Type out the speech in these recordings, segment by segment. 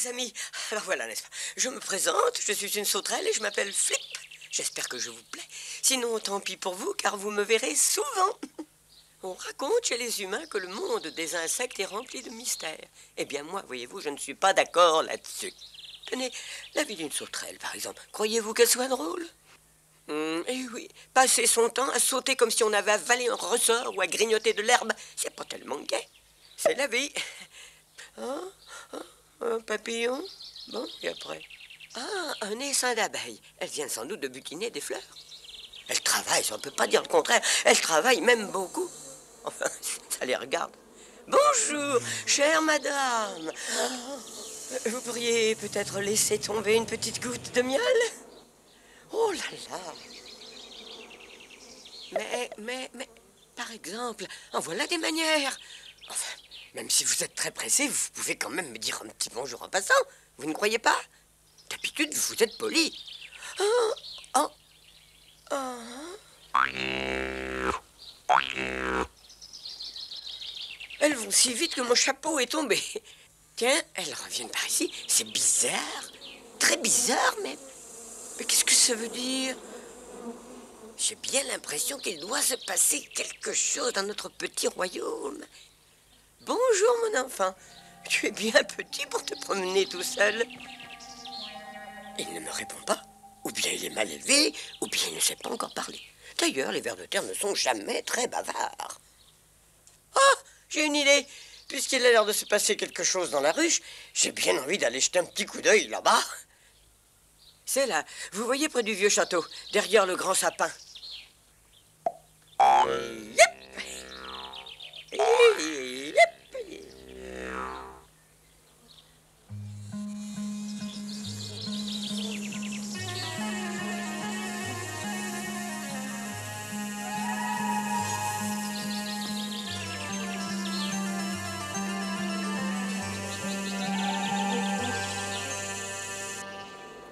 les amis, alors voilà, n'est-ce pas? Je me présente, je suis une sauterelle et je m'appelle Flip. J'espère que je vous plais. Sinon, tant pis pour vous, car vous me verrez souvent. On raconte chez les humains que le monde des insectes est rempli de mystères. Eh bien, moi, voyez-vous, je ne suis pas d'accord là-dessus. Tenez, la vie d'une sauterelle, par exemple. Croyez-vous qu'elle soit drôle? Eh oui, passer son temps à sauter comme si on avait avalé un ressort ou à grignoter de l'herbe, c'est pas tellement gai. C'est la vie. Un papillon. Bon, et après? Ah, un essaim d'abeilles. Elles viennent sans doute de butiner des fleurs. Elles travaillent, ça, on ne peut pas dire le contraire. Elles travaillent même beaucoup. Enfin, ça les regarde. Bonjour, chère madame. Vous pourriez peut-être laisser tomber une petite goutte de miel? Oh là là. Mais, par exemple, en voilà des manières. Enfin, même si vous êtes très pressé, vous pouvez quand même me dire un petit bonjour en passant. Vous ne croyez pas? D'habitude, vous êtes poli. Elles vont si vite que mon chapeau est tombé. Tiens, elles reviennent par ici. C'est bizarre. Très bizarre, mais... Mais qu'est-ce que ça veut dire? J'ai bien l'impression qu'il doit se passer quelque chose dans notre petit royaume. Bonjour, mon enfant. Tu es bien petit pour te promener tout seul. Il ne me répond pas. Ou bien il est mal élevé, ou bien il ne sait pas encore parler. D'ailleurs, les vers de terre ne sont jamais très bavards. Oh, j'ai une idée. Puisqu'il a l'air de se passer quelque chose dans la ruche, j'ai bien envie d'aller jeter un petit coup d'œil là-bas. C'est là, vous voyez près du vieux château, derrière le grand sapin.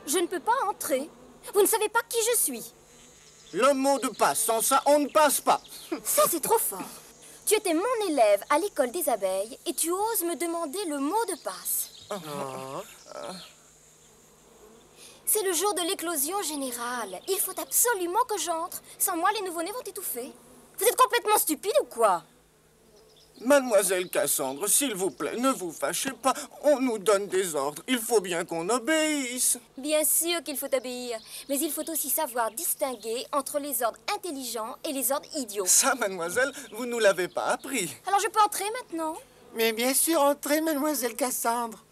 Je ne peux pas entrer. Vous ne savez pas qui je suis. Le mot de passe, sans ça, on ne passe pas. Ça, c'est trop fort. Tu étais mon élève à l'école des abeilles et tu oses me demander le mot de passe. C'est le jour de l'éclosion générale. Il faut absolument que j'entre. Sans moi, les nouveau-nés vont étouffer. Vous êtes complètement stupide ou quoi? Mademoiselle Cassandre, s'il vous plaît, ne vous fâchez pas. On nous donne des ordres. Il faut bien qu'on obéisse. Bien sûr qu'il faut obéir. Mais il faut aussi savoir distinguer entre les ordres intelligents et les ordres idiots. Ça, mademoiselle, vous nous l'avez pas appris. Alors je peux entrer maintenant? Mais bien sûr, entrez, mademoiselle Cassandre.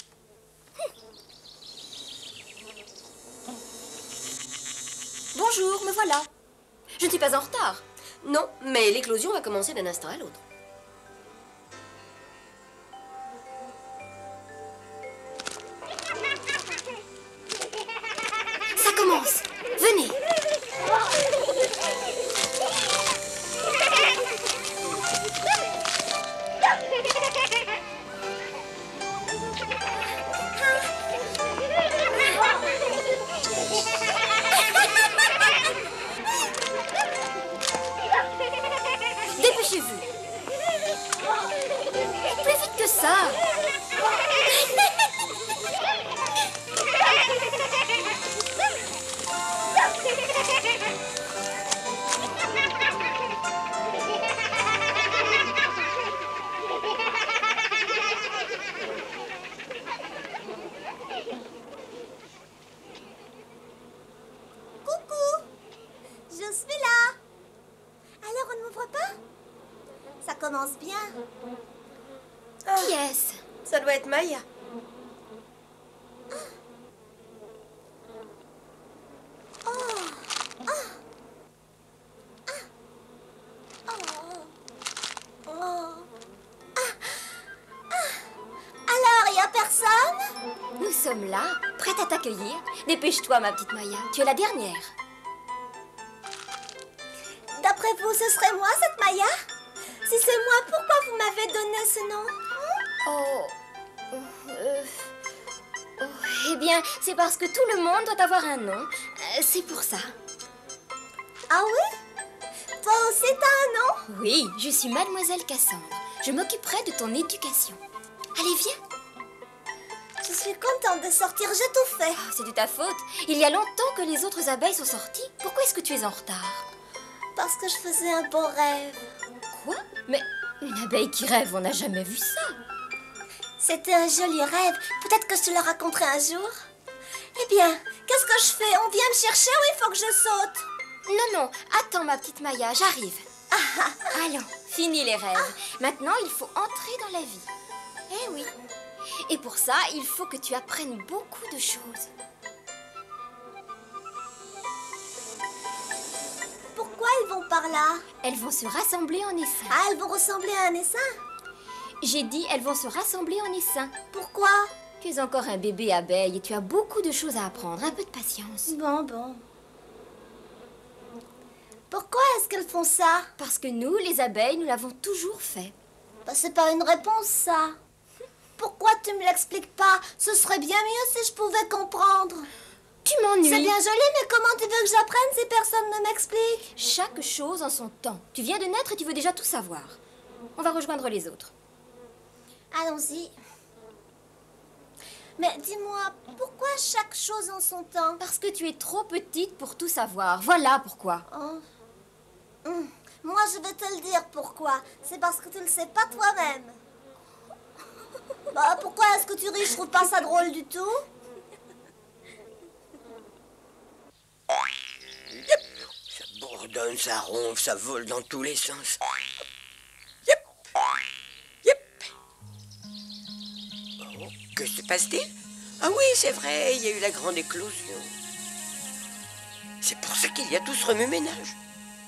Bonjour, me voilà. Je ne suis pas en retard. Non, mais l'éclosion va commencer d'un instant à l'autre. Ça commence. Venez. Dépêchez-vous. Plus vite que ça. Coucou, je suis là. Alors on ne m'ouvre pas? Ça commence bien. Qui est-ce? Ça doit être Maya. Alors, il n'y a personne? Nous sommes là, prêtes à t'accueillir. Dépêche-toi, ma petite Maya. Tu es la dernière. D'après vous, ce serait moi, cette Maya? Si c'est moi, pourquoi vous m'avez donné ce nom? Eh bien, c'est parce que tout le monde doit avoir un nom. C'est pour ça. Ah oui? Toi aussi, t'as un nom? Oui, je suis Mademoiselle Cassandre. Je m'occuperai de ton éducation. Allez, viens. Je Je suis contente de sortir, j'ai tout fait. C'est de ta faute. Il y a longtemps que les autres abeilles sont sorties. Pourquoi est-ce que tu es en retard? Parce que je faisais un beau rêve. Quoi? Mais une abeille qui rêve, on n'a jamais vu ça. C'était un joli rêve. Peut-être que je te le raconterai un jour. Eh bien, qu'est-ce que je fais? On vient me chercher ou il faut que je saute? Non, non, attends ma petite Maya, j'arrive. Allons, fini les rêves. Maintenant, il faut entrer dans la vie. Eh oui. Et pour ça, il faut que tu apprennes beaucoup de choses. Pourquoi elles vont par là? Elles vont se rassembler en essaim. Ah, elles vont ressembler à un essaim? J'ai dit, elles vont se rassembler en essaim. Pourquoi? Tu es encore un bébé abeille et tu as beaucoup de choses à apprendre. Un peu de patience. Bon. Pourquoi est-ce qu'elles font ça? Parce que nous, les abeilles, nous l'avons toujours fait. Bah, c'est pas une réponse, ça. Pourquoi tu me l'expliques pas? Ce serait bien mieux si je pouvais comprendre. Tu m'ennuies. C'est bien joli, mais comment tu veux que j'apprenne si personne ne m'explique? Chaque chose en son temps. Tu viens de naître et tu veux déjà tout savoir. On va rejoindre les autres. Allons-y. Mais dis-moi, pourquoi chaque chose en son temps? Parce que tu es trop petite pour tout savoir. Voilà pourquoi. Oh. Moi, je vais te le dire pourquoi. C'est parce que tu le sais pas toi-même. Bah, pourquoi est-ce que tu ris? Je trouve pas ça drôle du tout. Yep. Ça bourdonne, ça ronfle, ça vole dans tous les sens. Yep. Yep. Oh, que se passe-t-il? Ah oui, c'est vrai, il y a eu la grande éclosion. C'est pour ça qu'il y a tout ce remue-ménage.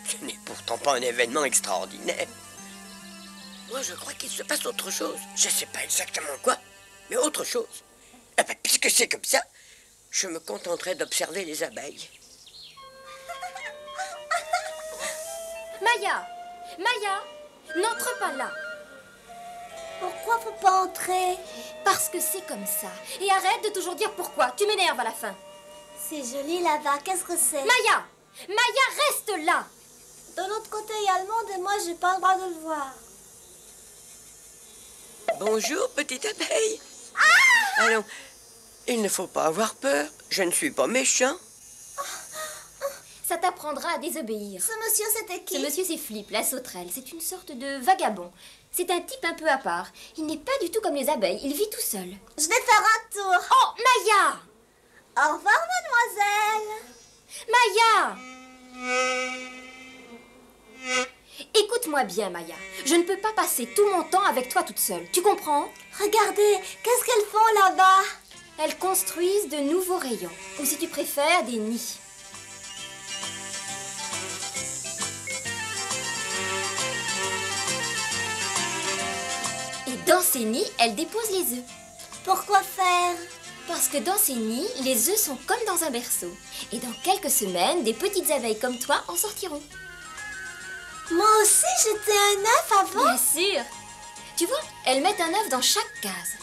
Ce n'est pourtant pas un événement extraordinaire. Moi, je crois qu'il se passe autre chose. Je ne sais pas exactement quoi, mais autre chose. Ah ben, puisque c'est comme ça, je me contenterai d'observer les abeilles. Maya! Maya! N'entre pas là! Pourquoi faut pas entrer? Parce que c'est comme ça. Et arrête de toujours dire pourquoi. Tu m'énerves à la fin. C'est joli là-bas, qu'est-ce que c'est? Maya! Maya, reste là! De l'autre côté, il y a le monde et moi, j'ai pas le droit de le voir. Bonjour, petite abeille. Allons, il ne faut pas avoir peur. Je ne suis pas méchant. Ça t'apprendra à désobéir. Ce monsieur, c'était qui? Ce monsieur, c'est Flip, la sauterelle. C'est une sorte de vagabond. C'est un type un peu à part. Il n'est pas du tout comme les abeilles. Il vit tout seul. Je vais faire un tour. Oh, Maya! Au revoir, mademoiselle. Maya! Écoute-moi bien, Maya. Je ne peux pas passer tout mon temps avec toi toute seule. Tu comprends? Regardez, qu'est-ce qu'elles font là-bas? Elles construisent de nouveaux rayons. Ou si tu préfères, des nids. Et dans ces nids, elles déposent les œufs. Pourquoi faire? Parce que dans ces nids, les œufs sont comme dans un berceau. Et dans quelques semaines, des petites abeilles comme toi en sortiront. Moi aussi, j'étais un œuf avant? Bien sûr. Tu vois, elles mettent un œuf dans chaque case.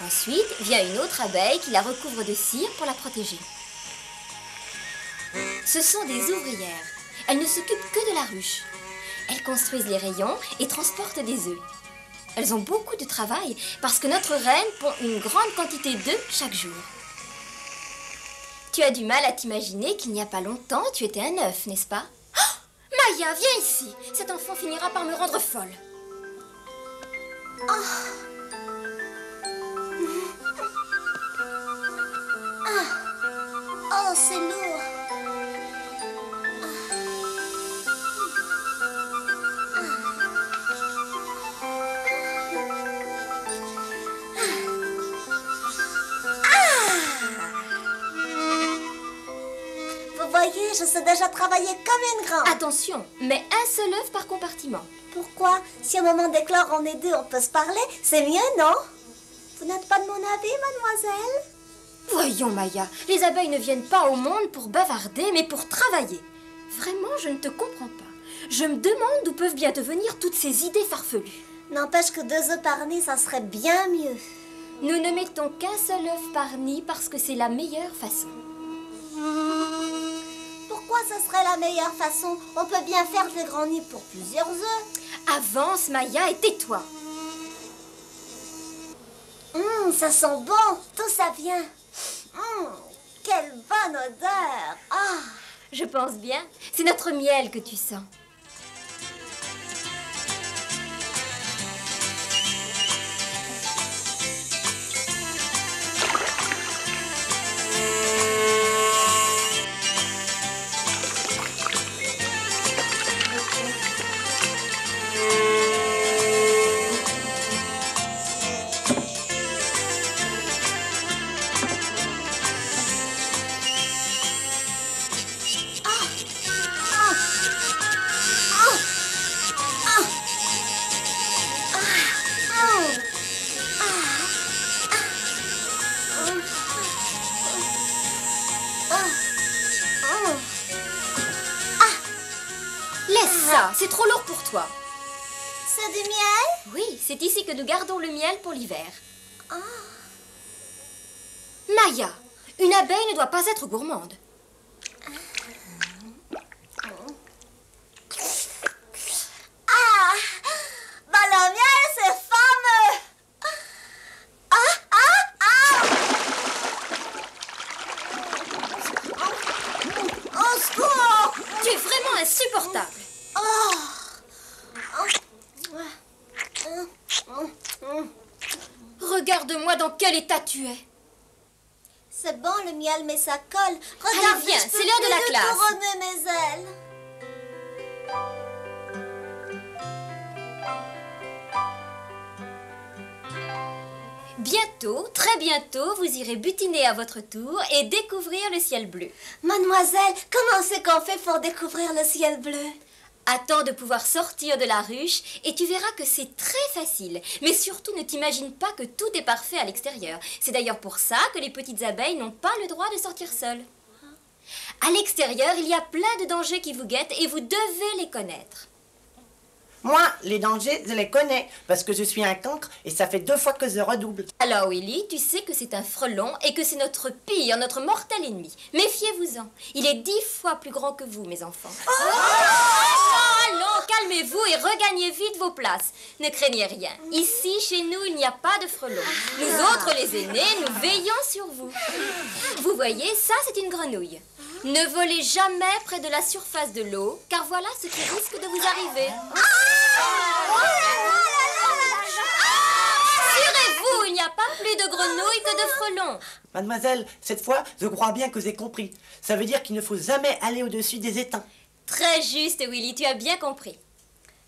Ensuite, vient une autre abeille qui la recouvre de cire pour la protéger. Ce sont des ouvrières. Elles ne s'occupent que de la ruche. Elles construisent les rayons et transportent des œufs. Elles ont beaucoup de travail parce que notre reine pond une grande quantité d'œufs chaque jour. Tu as du mal à t'imaginer qu'il n'y a pas longtemps, tu étais un œuf, n'est-ce pas? Oh, Maya, viens ici. Cet enfant finira par me rendre folle. Oh, c'est lourd. Vous voyez, je sais déjà travailler comme une grande. Attention, mais un seul œuf par compartiment. Pourquoi? Si au moment d'éclore on est deux, on peut se parler, c'est mieux, non? Vous n'êtes pas de mon avis, mademoiselle? Voyons, Maya, les abeilles ne viennent pas au monde pour bavarder, mais pour travailler. Vraiment, je ne te comprends pas. Je me demande d'où peuvent bien te venir toutes ces idées farfelues. N'empêche que 2 œufs par nid, ça serait bien mieux. Nous ne mettons qu'un seul œuf par nid parce que c'est la meilleure façon. Pourquoi ce serait la meilleure façon? On peut bien faire des grands nids pour plusieurs œufs. Avance, Maya, et tais-toi. ça sent bon, tout ça vient. Quelle bonne odeur. Ah. Je pense bien. C'est notre miel que tu sens. Ça, c'est trop lourd pour toi. C'est du miel? Oui, c'est ici que nous gardons le miel pour l'hiver. Maya, une abeille ne doit pas être gourmande. Ah, bah le miel, c'est fameux. Au secours! Tu es vraiment insupportable. Regarde-moi dans quel état tu es. C'est bon le miel, mais ça colle. Regarde, allez, viens, c'est l'heure de la classe. Couronner mes ailes. Bientôt, très bientôt, vous irez butiner à votre tour et découvrir le ciel bleu. Mademoiselle, comment c'est qu'on fait pour découvrir le ciel bleu? Attends de pouvoir sortir de la ruche et tu verras que c'est très facile. Mais surtout, ne t'imagine pas que tout est parfait à l'extérieur. C'est d'ailleurs pour ça que les petites abeilles n'ont pas le droit de sortir seules. À l'extérieur, il y a plein de dangers qui vous guettent et vous devez les connaître. Moi, les dangers, je les connais, parce que je suis un cancre et ça fait 2 fois que je redouble. Alors Willy, tu sais que c'est un frelon et que c'est notre pire, notre mortel ennemi. Méfiez-vous-en. Il est 10 fois plus grand que vous, mes enfants. Allons, calmez-vous et regagnez vite vos places. Ne craignez rien. Ici, chez nous, il n'y a pas de frelons. Nous autres, les aînés, nous veillons sur vous. Vous voyez, ça, c'est une grenouille. Ne volez jamais près de la surface de l'eau, car voilà ce qui risque de vous arriver. Rassurez-vous, il n'y a pas plus de grenouilles que de frelons. Mademoiselle, cette fois, je crois bien que j'ai compris. Ça veut dire qu'il ne faut jamais aller au-dessus des étangs. Très juste, Willy, tu as bien compris.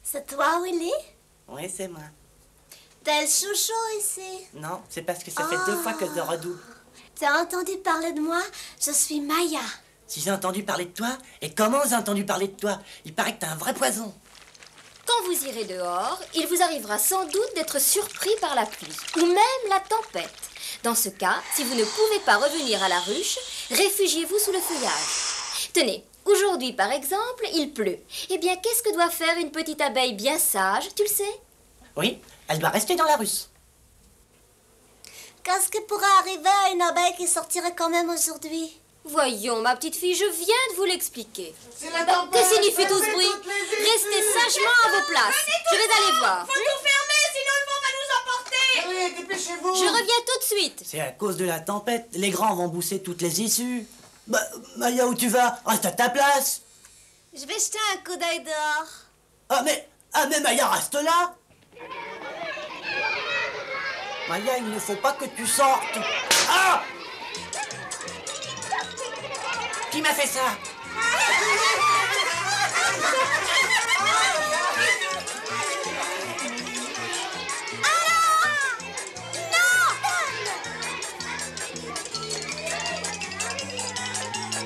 C'est toi, Willy? Oui, c'est moi. T'es le chouchou ici. Non, c'est parce que ça fait 2 fois que je redouble. T'as entendu parler de moi? Je suis Maya. Si j'ai entendu parler de toi, et comment j'ai entendu parler de toi? Il paraît que t'as un vrai poison. Quand vous irez dehors, il vous arrivera sans doute d'être surpris par la pluie, ou même la tempête. Dans ce cas, si vous ne pouvez pas revenir à la ruche, réfugiez-vous sous le feuillage. Tenez, aujourd'hui par exemple, il pleut. Eh bien, qu'est-ce que doit faire une petite abeille bien sage, tu le sais? Oui, elle doit rester dans la ruche. Qu'est-ce qui pourrait arriver à une abeille qui sortirait quand même aujourd'hui? Voyons, ma petite fille, je viens de vous l'expliquer. C'est la tempête. Que signifie tout ce bruit? Restez sagement à vos places. Je vais aller voir. Faut tout fermer, sinon le vent va nous emporter. Allez, dépêchez-vous. Je reviens tout de suite. C'est à cause de la tempête. Les grands vont bousser toutes les issues. Bah, Maya, où tu vas? Reste à ta place. Je vais jeter un coup d'œil dehors. Ah mais Maya, reste là. Maya, il ne faut pas que tu sortes. Ah! Qui m'a fait ça?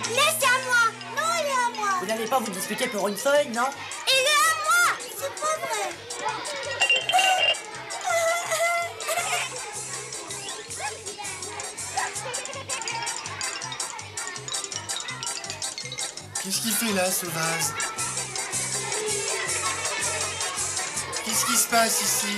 Laissez à moi. Non, il est à moi. Vous n'allez pas vous disputer pour une feuille, non? Il est à moi. C'est pas vrai. Qu'est-ce qu'il fait là, ce vase? Qu'est-ce qui se passe ici?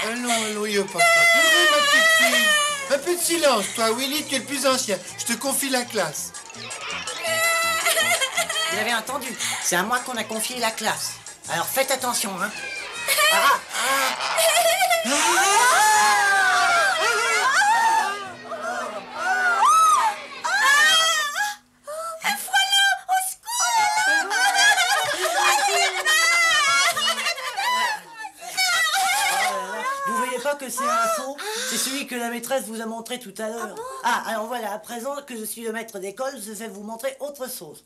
Allons, yo, papa. Pleurez, ma petite fille. Un peu de silence, toi, Willy, tu es le plus ancien. Je te confie la classe. Vous avez entendu? C'est à moi qu'on a confié la classe. Alors faites attention, hein. pas que c'est un faux? C'est celui que la maîtresse vous a montré tout à l'heure. Ah, alors voilà, à présent que je suis le maître d'école, je vais vous montrer autre chose.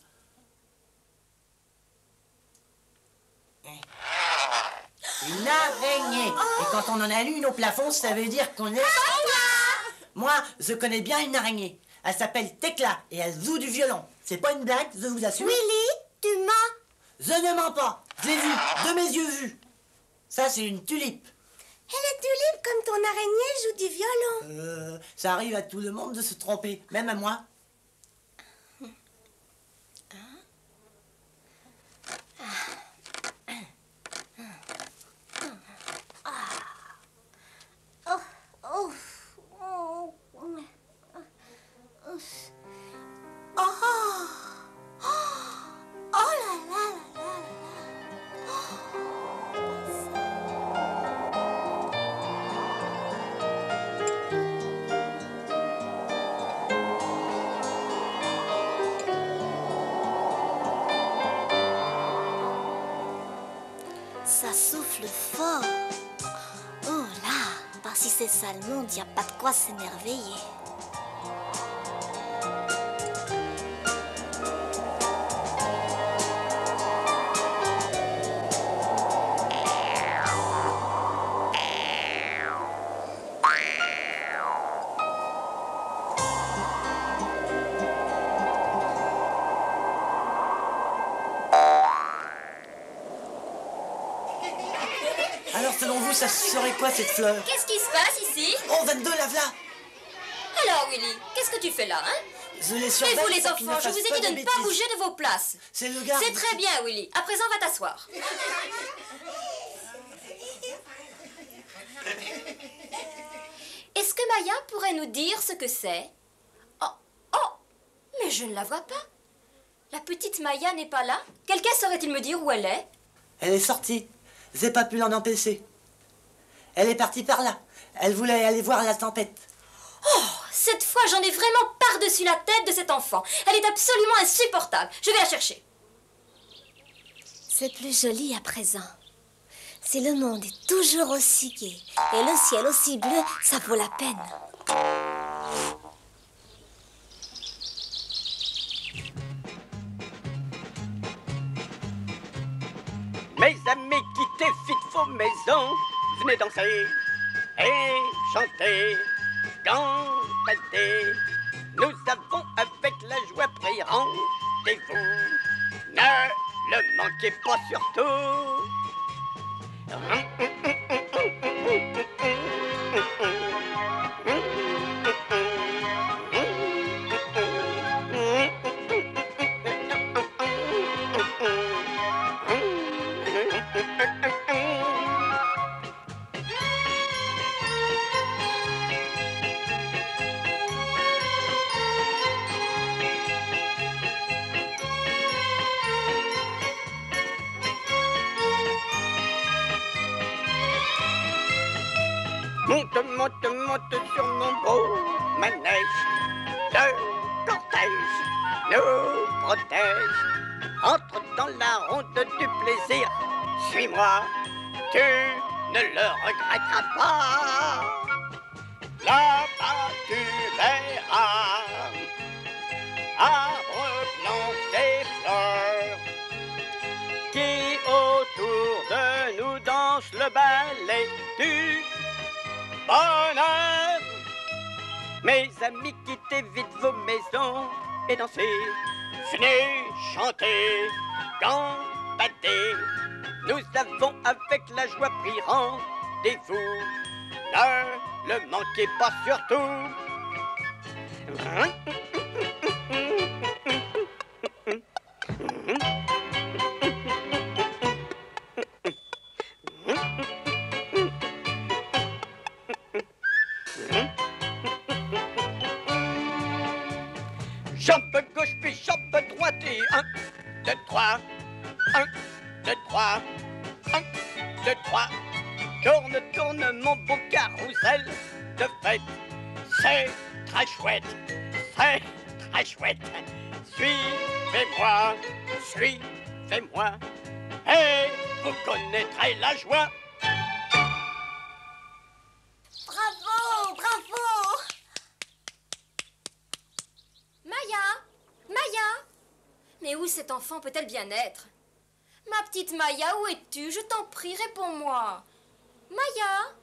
Une araignée. Et quand on en a une au plafond, ça veut dire qu'on est... Moi, je connais bien une araignée. Elle s'appelle Tecla et elle joue du violon. C'est pas une blague, je vous assure. Willy, tu mens. Je ne mens pas. Je l'ai vu, de mes yeux vus. Ça, c'est une tulipe. Et les tulipes, comme ton araignée, joue du violon. Ça arrive à tout le monde de se tromper, même à moi. Ça souffle fort. Oh là, par si c'est ça le monde, y a pas de quoi s'émerveiller. Alors, selon vous, ça serait quoi cette fleur? Qu'est-ce qui se passe ici? Oh, 22, la v'là! Alors, Willy, qu'est-ce que tu fais là, hein? Je les Et surveille vous, les pour qu'ils ne enfants, je fassent vous ai dit de ne pas bêtises. bouger de vos places. C'est le garde. C'est très bien, Willy. À présent, va t'asseoir. Est-ce que Maya pourrait nous dire ce que c'est? Oh, mais je ne la vois pas. La petite Maya n'est pas là. Quelqu'un saurait-il me dire où elle est? Elle est sortie. J'ai pas pu l'en empêcher. Elle est partie par là. Elle voulait aller voir la tempête. Oh, cette fois, j'en ai vraiment par-dessus la tête de cet enfant. Elle est absolument insupportable. Je vais la chercher. C'est plus joli à présent. Si le monde est toujours aussi gai et le ciel aussi bleu, ça vaut la peine. Mes amis, quittez vite vos maisons, venez danser et chanter, canter. Nous avons avec la joie pris rendez-vous. Ne le manquez pas surtout. Monte, monte, monte sur mon beau manège. Le cortège nous protège. Entre dans la ronde du plaisir. Suis-moi, tu ne le regretteras pas. Là-bas tu verras arbres, plantes et fleurs qui autour de nous dansent le ballet du bonheur. Mes amis, quittez vite vos maisons et dansez. Venez chanter, gambader. Nous avons avec la joie pris rendez-vous. Ne le manquez pas surtout. Jambe gauche puis jambe droite et 1, 2, 3. 1, 2, 3. 1, 2, 3. Tourne, tourne mon beau carrousel de fête. C'est très chouette, c'est très chouette. Suivez-moi, suivez-moi, et vous connaîtrez la joie. cet enfant peut-elle bien être? Ma petite Maya, où es-tu? Je t'en prie, réponds-moi. Maya?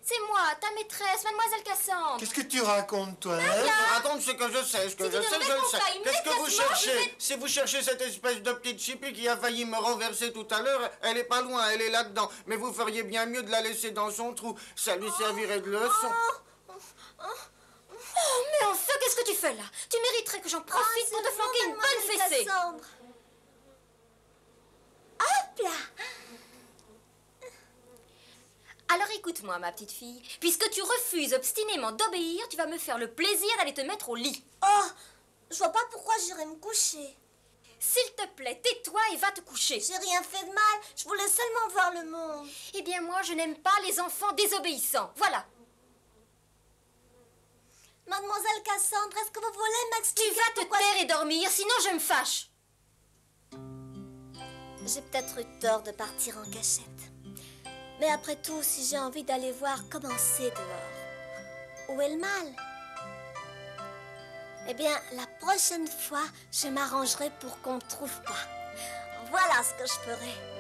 C'est moi, ta maîtresse, mademoiselle Cassandre. Qu'est-ce que tu racontes, toi hein? Je raconte ce que je sais, ce que Si tu je ne sais, je réponds le sais. pas Qu'est-ce que vous immédiatement, je cherchez? vais- Si vous cherchez cette espèce de petite chipie qui a failli me renverser tout à l'heure, elle est pas loin, elle est là-dedans. Mais vous feriez bien mieux de la laisser dans son trou. Ça lui servirait de leçon. Oh, mais enfin, qu'est-ce que tu fais là? Tu mériterais que j'en profite pour te flanquer une bonne fessée. Cassandre. Hop là! Alors écoute-moi, ma petite fille. Puisque tu refuses obstinément d'obéir, tu vas me faire le plaisir d'aller te mettre au lit. Oh, je vois pas pourquoi j'irais me coucher. S'il te plaît, tais-toi et va te coucher. J'ai rien fait de mal, je voulais seulement voir le monde. Eh bien, moi, je n'aime pas les enfants désobéissants. Voilà. Mademoiselle Cassandre, est-ce que vous voulez Tu m'expliquer vas te pourquoi taire et dormir, sinon je me fâche. J'ai peut-être eu tort de partir en cachette. Mais après tout, si j'ai envie d'aller voir comment c'est dehors, où est le mal? Eh bien, la prochaine fois, je m'arrangerai pour qu'on ne trouve pas. Voilà ce que je ferai.